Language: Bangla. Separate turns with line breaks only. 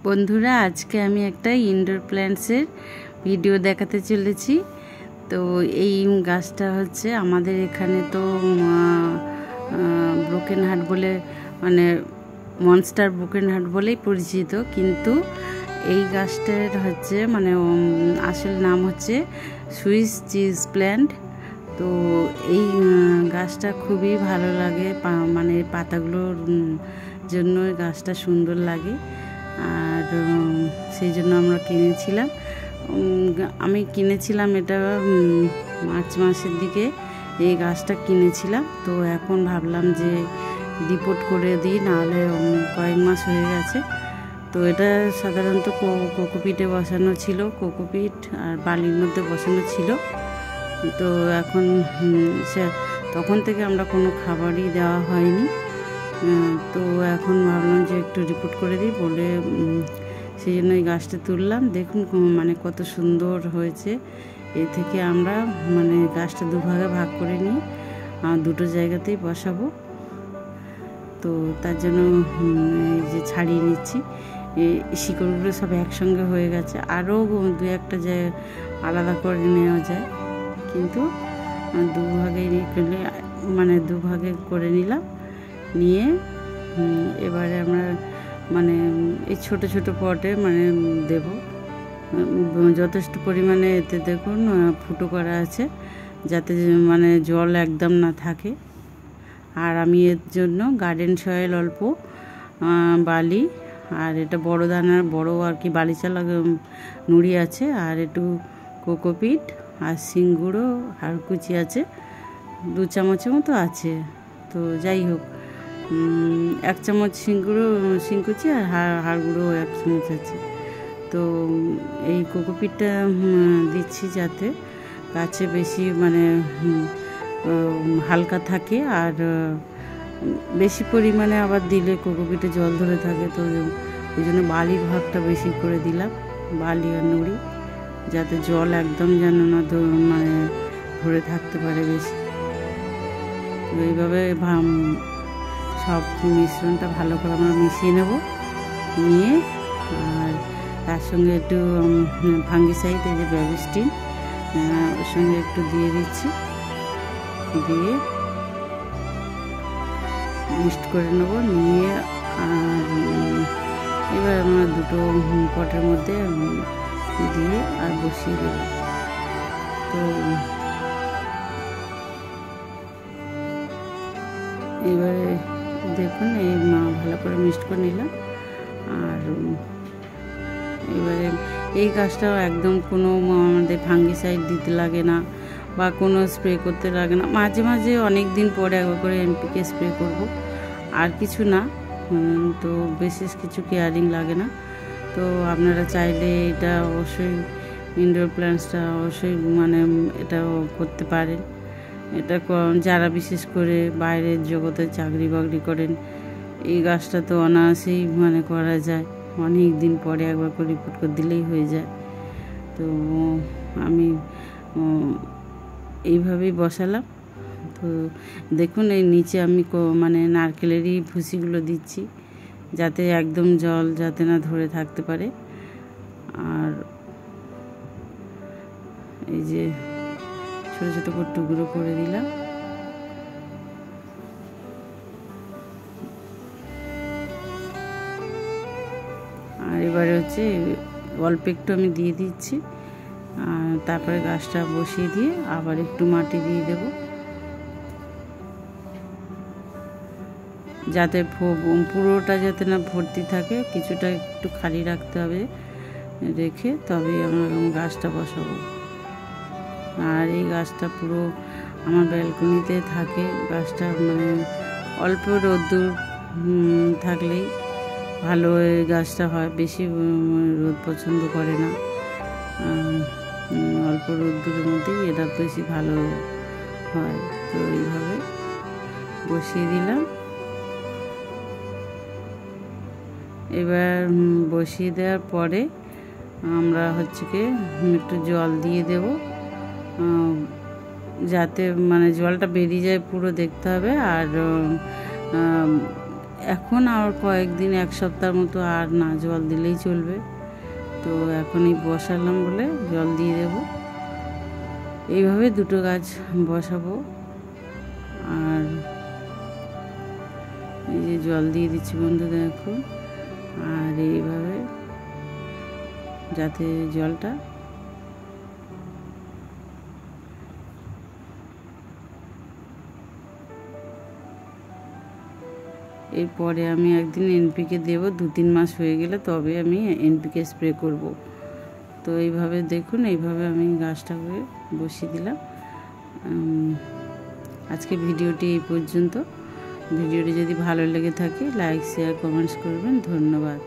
বন্ধুরা, আজকে আমি একটা ইনডোর প্ল্যান্টসের ভিডিও দেখাতে চলেছি। তো এই গাছটা হচ্ছে আমাদের এখানে তো ব্রোকেন হার্ট বলে, মানে মনস্টার ব্রোকেন হার্ট বলেই পরিচিত, কিন্তু এই গাছটার হচ্ছে মানে আসল নাম হচ্ছে সুইস চিজ প্ল্যান্ট। তো এই গাছটা খুবই ভালো লাগে, মানে পাতাগুলোর জন্য গাছটা সুন্দর লাগে, আর সেই জন্য আমরা কিনেছিলাম। আমি কিনেছিলাম এটা মার্চ মাসের দিকে এই গাছটা কিনেছিলাম। তো এখন ভাবলাম যে রিপোর্ট করে দিই, নাহলে কয়েক মাস হয়ে গেছে। তো এটা সাধারণত কোকোপিটে বসানো ছিল, কোকোপিট আর বালির মধ্যে বসানো ছিল। তো এখন তখন থেকে আমরা কোনো খাবারই দেওয়া হয়নি। তো এখন ভাবলাম যে একটু রিপোর্ট করে দিই বলে সেই জন্য এই গাছটা তুললাম। দেখুন মানে কত সুন্দর হয়েছে। এ থেকে আমরা মানে গাছটা দুভাগে ভাগ করে নিই, দুটো জায়গাতেই বসাবো। তো তার জন্য এই যে ছাড়িয়ে নিচ্ছি, এই শিকড়গুলো সব একসঙ্গে হয়ে গেছে। আরও দু একটা জায়গা আলাদা করে নেওয়া যায়, কিন্তু দুভাগে করলে মানে দুভাগে করে নিলাম। নিয়ে এবারে আমরা মানে এই ছোট ছোট পটে মানে দেব। যথেষ্ট পরিমাণে এতে দেখুন ফুটো করা আছে, যাতে মানে জল একদম না থাকে। আর আমি এর জন্য গার্ডেন সয়েল অল্প, বালি, আর এটা বড় দানার বড় আর কি বালিচালা নুড়ি আছে, আর একটু কোকোপিট আর শিংগুঁড়ো হাড়কুচি আছে, 2 চামচের মতো আছে। তো যাই হোক, 1 চামচ শিংকুচি আর হাড় গুঁড়ো 1 চামচ আছে। তো এই কোকোপিটটা দিচ্ছি যাতে গাছে বেশি মানে হালকা থাকে, আর বেশি পরিমাণে আবার দিলে কোকোপিটে জল ধরে থাকে। তো ওই জন্য বালির ভাগটা বেশি করে দিলাম, বালি আর নুড়ি, যাতে জল একদম যেন না মানে ধরে থাকতে পারে বেশি। তো এইভাবে সব মিশ্রণটা ভালো করে আমরা মিশিয়ে নেব। নিয়ে আর তার সঙ্গে একটু ফাঙ্গিসাইড, এই যে ব্যাবিস্টিন, ওর সঙ্গে একটু দিয়ে দিচ্ছি, দিয়ে মিক্সড করে নেব। নিয়ে আর এবার আমরা দুটো পটের মধ্যে দিয়ে আর বসিয়ে দেব। তো এবারে দেখুন এই ভালো করে মিক্সড করে নিলাম। আর এবারে এই গাছটাও একদম কোনো আমাদের ফাঙ্গিসাইড দিতে লাগে না, বা কোনো স্প্রে করতে লাগে না। মাঝে মাঝে অনেক দিন পরে একবার করে এনপিকে স্প্রে করব, আর কিছু না। তো বিশেষ কিছু কেয়ারিং লাগে না। তো আপনারা চাইলে এটা অবশ্যই ইনডোর প্ল্যান্টসটা অবশ্যই মানে এটাও করতে পারেন। এটা যারা বিশেষ করে বাইরের জগতে চাকরি বাকরি করেন, এই গাছটা তো অনায়াসেই মানে করা যায়, অনেক দিন পরে একবার করে রিপোর্ট করে দিলেই হয়ে যায়। তো আমি এইভাবেই বসালাম। তো দেখুন এই নিচে আমি মানে নারকেলেরই ভুসিগুলো দিচ্ছি, যাতে একদম জল যাতে না ধরে থাকতে পারে। আর এই যে ছোটো ছোটো করে টুকরো করে দিলাম। আর এবারে হচ্ছে অল্প একটু আমি দিয়ে দিচ্ছি, আর তারপরে গাছটা বসিয়ে দিয়ে আবার একটু মাটি দিয়ে দেব, যাতে পুরোটা যাতে না ভর্তি থাকে, কিছুটা একটু খালি রাখতে হবে, রেখে তবেই আমরা গাছটা বসাবো। আর এই গাছটা পুরো আমার ব্যালকনিতে থাকে। গাছটা মানে অল্প রোদ্দুর থাকলেই ভালো এই গাছটা হয়, বেশি রোদ পছন্দ করে না। অল্প রোদ্দুরের মধ্যেই এটা বেশি ভালো হয়। তো এইভাবে বসিয়ে দিলাম। এবার বসিয়ে দেওয়ার পরে আমরা হচ্ছে কি একটু জল দিয়ে দেব, যাতে মানে জলটা বেরিয়ে যায় পুরো দেখতে হবে। আর এখন আর কয়েকদিন, এক সপ্তাহের মতো আর না জল দিলেই চলবে। তো এখনই বসালাম বলে জল দিয়ে দেব। এইভাবে দুটো গাছ বসাবো। আর এই যে জল দিয়ে দিচ্ছি বন্ধু, দেখো। আর এইভাবে যাতে জলটা এরপরে আমি একদিন এনপিকে দেবো, 2-3 মাস হয়ে গেলে তবে আমি এনপিকে স্প্রে করব। তো এইভাবে দেখুন, এইভাবে আমি গাছটাকে বসিয়ে দিলাম। আজকে ভিডিওটি এই পর্যন্ত। ভিডিওটি যদি ভালো লেগে থাকে লাইক, শেয়ার, কমেন্টস করবেন। ধন্যবাদ।